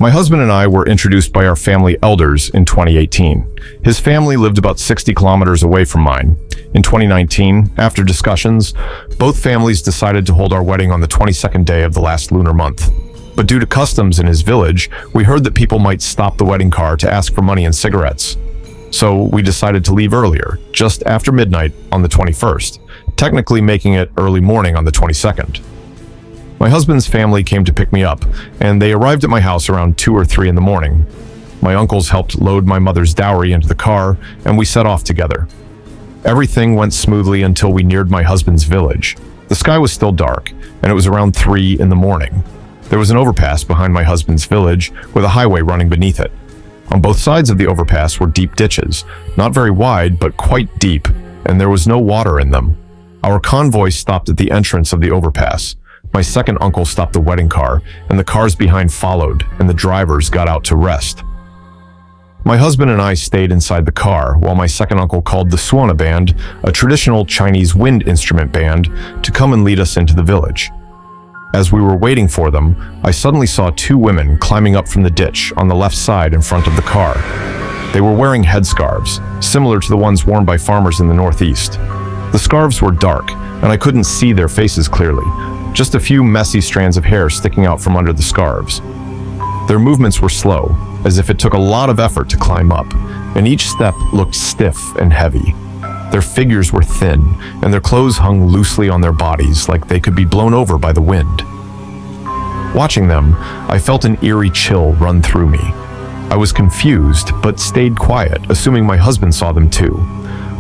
My husband and I were introduced by our family elders in 2018. His family lived about 60 kilometers away from mine. In 2019, after discussions, both families decided to hold our wedding on the 22nd day of the last lunar month. But due to customs in his village, we heard that people might stop the wedding car to ask for money and cigarettes. So we decided to leave earlier, just after midnight on the 21st, technically making it early morning on the 22nd. My husband's family came to pick me up, and they arrived at my house around 2 or 3 in the morning. My uncles helped load my mother's dowry into the car, and we set off together. Everything went smoothly until we neared my husband's village. The sky was still dark, and it was around 3 in the morning. There was an overpass behind my husband's village with a highway running beneath it. On both sides of the overpass were deep ditches, not very wide, but quite deep, and there was no water in them. Our convoy stopped at the entrance of the overpass. My second uncle stopped the wedding car, and the cars behind followed, and the drivers got out to rest. My husband and I stayed inside the car, while my second uncle called the Swana band, a traditional Chinese wind instrument band, to come and lead us into the village. As we were waiting for them, I suddenly saw 2 women climbing up from the ditch on the left side in front of the car. They were wearing headscarves, similar to the ones worn by farmers in the Northeast. The scarves were dark, and I couldn't see their faces clearly, just a few messy strands of hair sticking out from under the scarves. Their movements were slow, as if it took a lot of effort to climb up, and each step looked stiff and heavy. Their figures were thin, and their clothes hung loosely on their bodies like they could be blown over by the wind. Watching them, I felt an eerie chill run through me. I was confused, but stayed quiet, assuming my husband saw them too.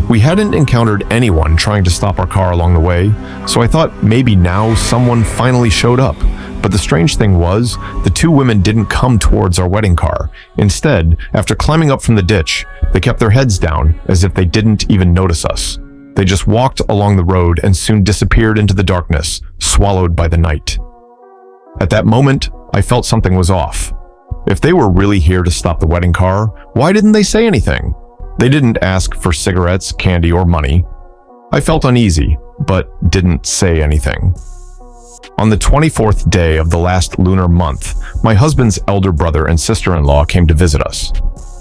We hadn't encountered anyone trying to stop our car along the way, so I thought maybe now someone finally showed up. But the strange thing was, the 2 women didn't come towards our wedding car. Instead, after climbing up from the ditch, they kept their heads down as if they didn't even notice us. They just walked along the road and soon disappeared into the darkness, swallowed by the night. At that moment, I felt something was off. If they were really here to stop the wedding car, why didn't they say anything? They didn't ask for cigarettes, candy, or money. I felt uneasy, but didn't say anything. On the 24th day of the last lunar month, my husband's elder brother and sister-in-law came to visit us.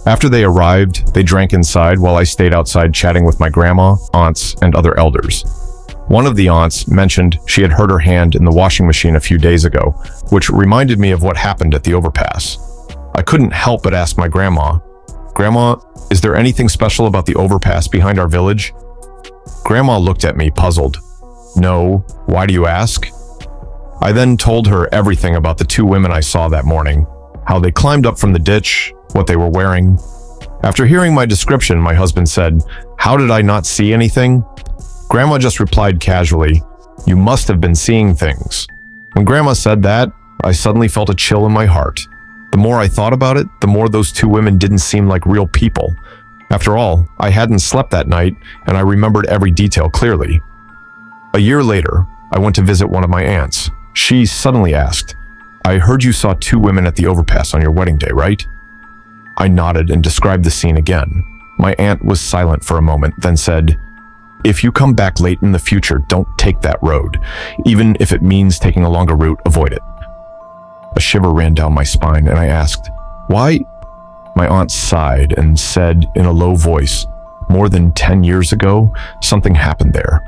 After they arrived, they drank inside while I stayed outside chatting with my grandma, aunts, and other elders. One of the aunts mentioned she had hurt her hand in the washing machine a few days ago, which reminded me of what happened at the overpass. I couldn't help but ask my grandma, "Grandma, is there anything special about the overpass behind our village?" Grandma looked at me, puzzled. "No, why do you ask?" I then told her everything about the 2 women I saw that morning, how they climbed up from the ditch, what they were wearing. After hearing my description, my husband said, "How did I not see anything?" Grandma just replied casually, "You must have been seeing things." When Grandma said that, I suddenly felt a chill in my heart. The more I thought about it, the more those 2 women didn't seem like real people. After all, I hadn't slept that night, and I remembered every detail clearly. A year later, I went to visit one of my aunts. She suddenly asked, "I heard you saw 2 women at the overpass on your wedding day, right?" I nodded and described the scene again. My aunt was silent for a moment, then said, "If you come back late in the future, don't take that road. Even if it means taking a longer route, avoid it." A shiver ran down my spine, and I asked, "Why?" My aunt sighed and said in a low voice, "More than 10 years ago, something happened there.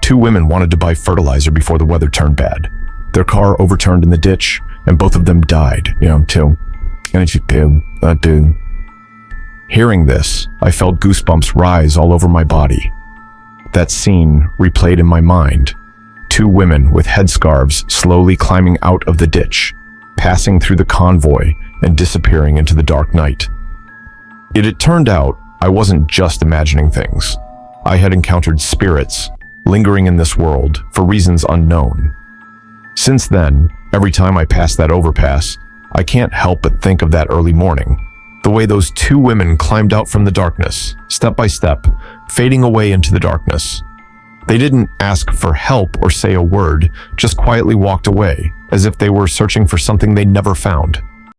2 women wanted to buy fertilizer before the weather turned bad. Their car overturned in the ditch, and both of them died. Hearing this, I felt goosebumps rise all over my body. That scene replayed in my mind. 2 women with headscarves slowly climbing out of the ditch, passing through the convoy and disappearing into the dark night. It turned out I wasn't just imagining things. I had encountered spirits lingering in this world for reasons unknown. Since then, every time I pass that overpass, I can't help but think of that early morning, the way those 2 women climbed out from the darkness, step by step, fading away into the darkness. They didn't ask for help or say a word, just quietly walked away, as if they were searching for something they never found.